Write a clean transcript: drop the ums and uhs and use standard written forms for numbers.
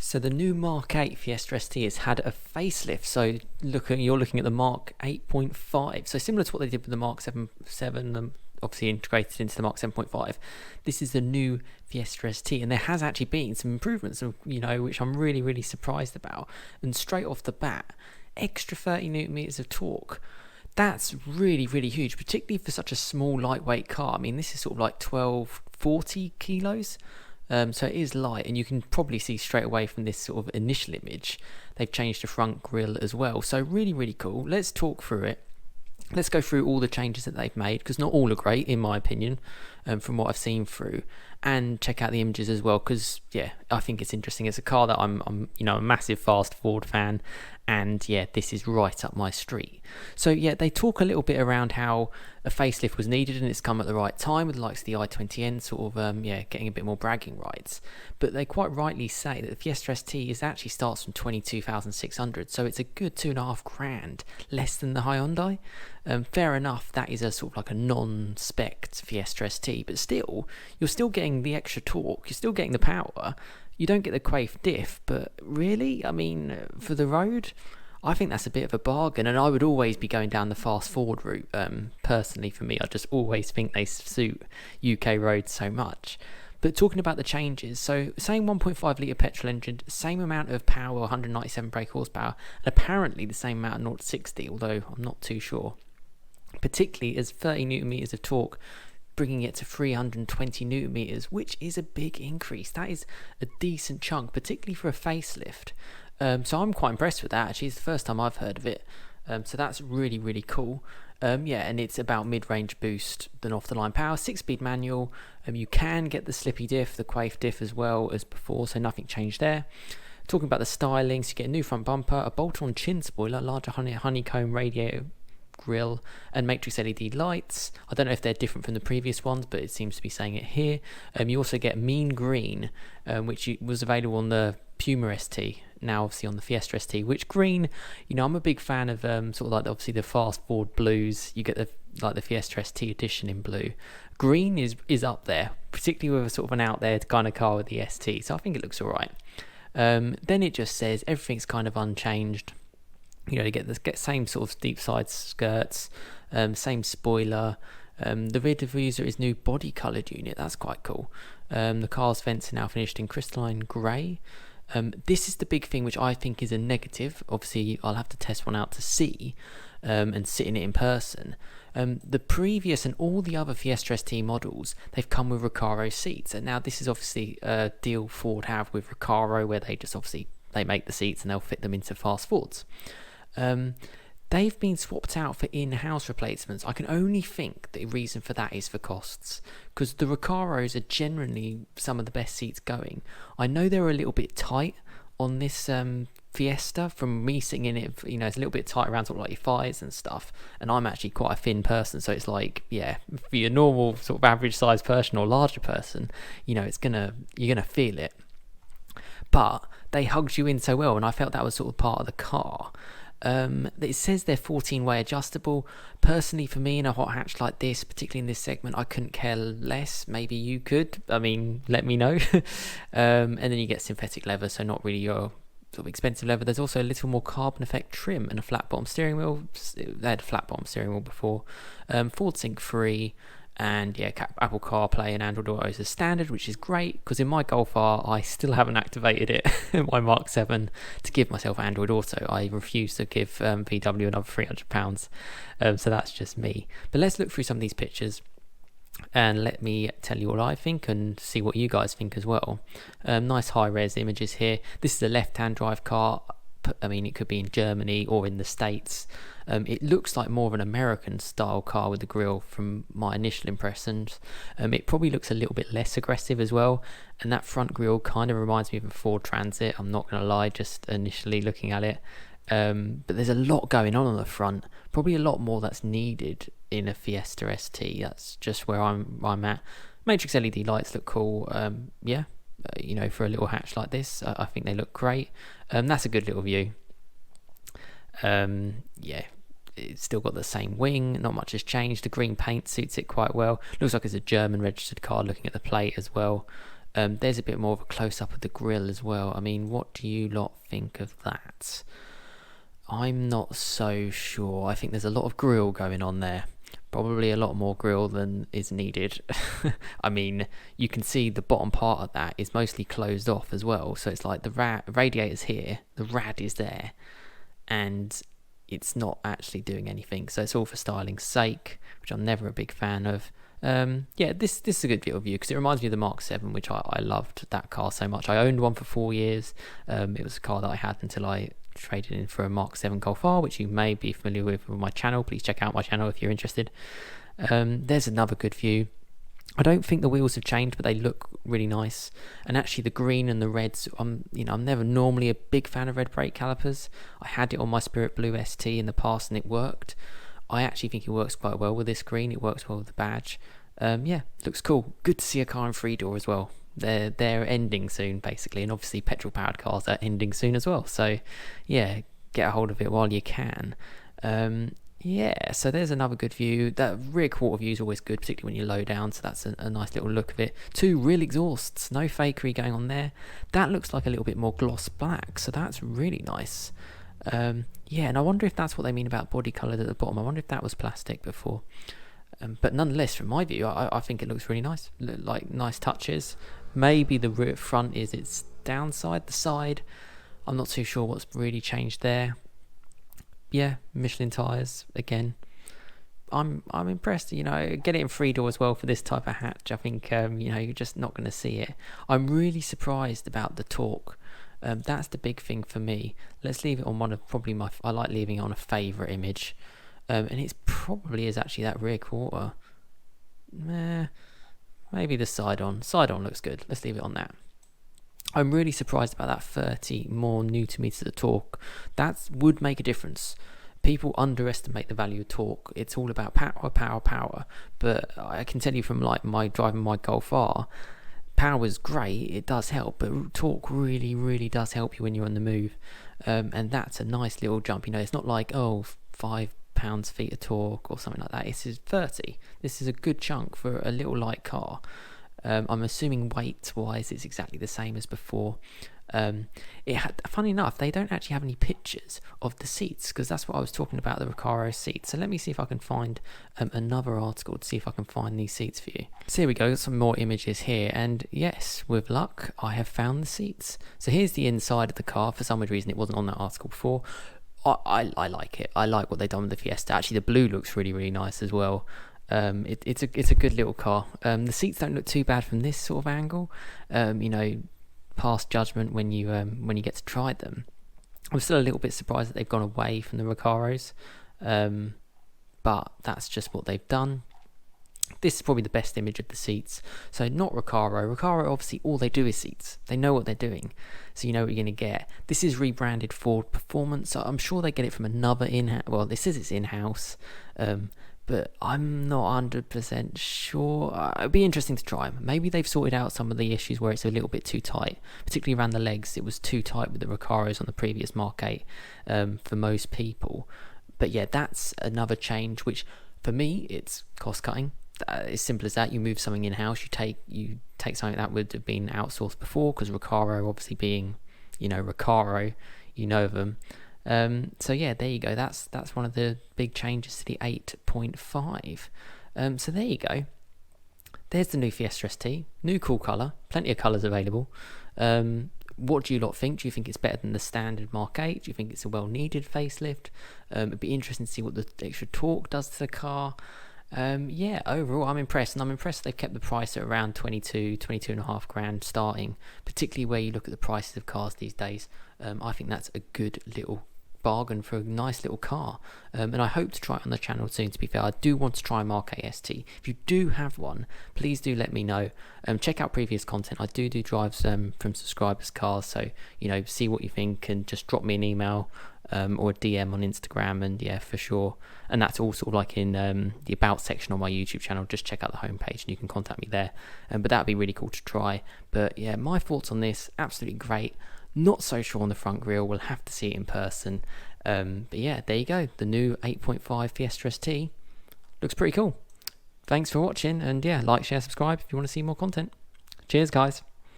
So the new Mark 8 Fiesta ST has had a facelift. So you're looking at the Mark 8.5. So similar to what they did with the Mark 7, obviously integrated into the Mark 7.5. This is the new Fiesta ST, and there has actually been some improvements, which I'm really, really surprised about. And straight off the bat, extra 30 newton meters of torque. That's really, really huge, particularly for such a small, lightweight car. I mean, this is sort of like 1240 kilos. So it is light, and you can probably see straight away from this sort of initial image, they've changed the front grille as well. So really, really cool. Let's talk through it. Let's go through all the changes that they've made, because not all are great, in my opinion, from what I've seen through, and check out the images as well, because yeah, I think it's interesting. It's a car that I'm a massive fast Ford fan, and yeah, this is right up my street. So yeah, they talk a little bit around how a facelift was needed, and it's come at the right time with the likes of the i20N sort of getting a bit more bragging rights. But they quite rightly say that the Fiesta ST actually starts from 22,600, so it's a good $2,500 less than the Hyundai. Fair enough, that is a sort of like a non-spec Fiesta ST, but still, you're still getting the extra torque, you're still getting the power. You don't get the quaif diff, but really, I mean, for the road, I think that's a bit of a bargain, and I would always be going down the fast forward route. Personally, for me, I just always think they suit UK roads so much. But talking about the changes, so same 1.5 litre petrol engine, same amount of power, 197 brake horsepower, and apparently the same amount of 0 to 60, although I'm not too sure. Particularly as 30 newton meters of torque, bringing it to 320 newton meters, which is a big increase. That is a decent chunk, particularly for a facelift. So I'm quite impressed with that. Actually, it's the first time I've heard of it. So that's really, really cool. And it's about mid-range boost than off-the-line power. 6-speed manual. You can get the slippy diff, the quaif diff as well as before, so nothing changed there. Talking about the styling, so you get a new front bumper, a bolt-on chin spoiler, larger honeycomb radiator grille, and matrix LED lights. I don't know if they're different from the previous ones, but it seems to be saying it here. You also get mean green, which was available on the Puma ST, now obviously on the Fiesta ST, which green, I'm a big fan of, sort of like obviously the fast forward blues. You get the Fiesta ST edition in blue. Green is up there, particularly with a sort of an out there kind of car with the ST, so I think it looks alright. Then it just says everything's kind of unchanged. You get same sort of deep side skirts, same spoiler. The rear diffuser is new body coloured unit. That's quite cool. The car's vents are now finished in crystalline grey. This is the big thing, which I think is a negative. Obviously, I'll have to test one out to see and sit in it in person. The previous and all the other Fiesta ST models, they've come with Recaro seats. And now this is obviously a deal Ford have with Recaro, where they make the seats and they'll fit them into fast Fords. They've been swapped out for in-house replacements. I can only think the reason for that is for costs, because the Recaros are generally some of the best seats going. I know they're a little bit tight on this Fiesta. From me sitting in it, it's a little bit tight around sort of like your thighs and stuff, and I'm actually quite a thin person, so it's like, for your normal sort of average size person or larger person, you're gonna feel it. But they hugged you in so well, and I felt that was sort of part of the car. It says they're 14-way adjustable. Personally, for me, in a hot hatch like this, particularly in this segment, I couldn't care less. Maybe you could. I mean, let me know. And then you get synthetic leather, so not really your sort of expensive leather. There's also a little more carbon effect trim and a flat bottom steering wheel. They had a flat bottom steering wheel before. Ford Sync free. And Apple CarPlay and Android Auto is standard, which is great, because in my Golf R, I still haven't activated it in my Mark 7 to give myself Android Auto. I refuse to give VW another £300. So that's just me. But let's look through some of these pictures and let me tell you what I think and see what you guys think as well. Nice high-res images here. This is a left-hand drive car. I mean, it could be in Germany or in the States. It looks like more of an American style car with the grille from my initial impressions. It probably looks a little bit less aggressive as well, and that front grille kind of reminds me of a Ford Transit, I'm not going to lie, just initially looking at it. But there's a lot going on the front, probably a lot more that's needed in a Fiesta ST. That's just where I'm at. Matrix LED lights look cool. For a little hatch like this, I think they look great. That's a good little view. It's still got the same wing, not much has changed. The green paint suits it quite well. Looks like it's a German registered car looking at the plate as well. There's a bit more of a close-up of the grille as well. I mean, what do you lot think of that? I'm not so sure. I think there's a lot of grille going on there. Probably a lot more grille than is needed. I mean, you can see the bottom part of that is mostly closed off as well. So it's like the radiator's here, the rad is there, and it's not actually doing anything. So it's all for styling's sake, which I'm never a big fan of. Yeah, this is a good little view because it reminds me of the Mark 7, which I loved that car so much. I owned one for 4 years. It was a car that I had until I traded in for a Mark 7 Golf R, which you may be familiar with my channel. Please check out my channel if you're interested. There's another good view. I don't think the wheels have changed, but they look really nice. And actually the green and the reds, I'm never normally a big fan of red brake calipers. I had it on my Spirit Blue ST in the past and it worked. I actually think it works quite well with this green. It works well with the badge. Yeah, looks cool. Good to see a car in 3-door as well. They're ending soon, basically, and obviously petrol-powered cars are ending soon as well. So, yeah, get a hold of it while you can. Yeah, so there's another good view. That rear quarter view is always good, particularly when you low down, so that's a nice little look of it. 2 real exhausts, no fakery going on there. That looks like a little bit more gloss black, so that's really nice. Yeah, and I wonder if that's what they mean about body coloured at the bottom. I wonder if that was plastic before. But nonetheless, from my view, I think it looks really nice. Like nice touches. Maybe the rear front is its downside, the side. I'm not too sure what's really changed there. Yeah, Michelin Tires again. I'm impressed. Get it in 3-door as well for this type of hatch. I think you're just not going to see it. I'm really surprised about the torque. That's the big thing for me. Let's leave it on one of probably I like leaving it on a favourite image. And it probably is actually that rear quarter. Maybe the side on. Side on looks good. Let's leave it on that. I'm really surprised about that 30 more Newton meters of torque. That would make a difference. People underestimate the value of torque. It's all about power. But I can tell you from like my driving my Golf R, power is great. It does help, but torque really, really does help you when you're on the move. And that's a nice little jump. It's not like 5 pounds-feet of torque or something like that. This is 30. This is a good chunk for a little light car. I'm assuming weight-wise it's exactly the same as before. Funny enough, they don't actually have any pictures of the seats because that's what I was talking about, the Recaro seats. So let me see if I can find another article to see if I can find these seats for you. So here we go, some more images here, and yes, with luck, I have found the seats. So here's the inside of the car. For some weird reason, it wasn't on that article before. I like it. I like what they've done with the Fiesta. Actually, the blue looks really, really nice as well. It's a good little car. The seats don't look too bad from this sort of angle. Past judgment when you get to try them. I'm still a little bit surprised that they've gone away from the Recaros, but that's just what they've done. This is probably the best image of the seats. So not Recaro. Recaro, obviously, all they do is seats. They know what they're doing. So you know what you're going to get. This is rebranded Ford Performance. So I'm sure they get it from another in-house. Well, this says it's in-house. But I'm not 100% sure. It'd be interesting to try them. Maybe they've sorted out some of the issues where it's a little bit too tight. Particularly around the legs. It was too tight with the Recaros on the previous Mark 8 for most people. But yeah, that's another change, which for me, it's cost-cutting. As simple as that. You move something in-house, you take something that would have been outsourced before, because Recaro obviously being Recaro, of them. So yeah, there you go. That's one of the big changes to the 8.5. So there you go. There's the new Fiesta ST. New cool colour. Plenty of colours available. What do you lot think? Do you think it's better than the standard Mark 8? Do you think it's a well-needed facelift? It'd be interesting to see what the extra torque does to the car. Yeah, overall I'm impressed, and I'm impressed they've kept the price at around 22.5 grand starting, particularly where you look at the prices of cars these days. I think that's a good little bargain for a nice little car, and I hope to try it on the channel soon. To be fair, I do want to try Mark 8 ST. If you do have one, please do let me know. Check out previous content. I do drives from subscribers' cars, so see what you think and just drop me an email or a DM on Instagram, and yeah, for sure. And that's all sort of like in the about section on my YouTube channel. Just check out the homepage and you can contact me there. But that'd be really cool to try. But yeah, my thoughts on this, absolutely great. Not so sure on the front grille. We'll have to see it in person. But yeah, there you go. The new 8.5 Fiesta ST looks pretty cool. Thanks for watching, and yeah, like, share, subscribe if you want to see more content. Cheers, guys.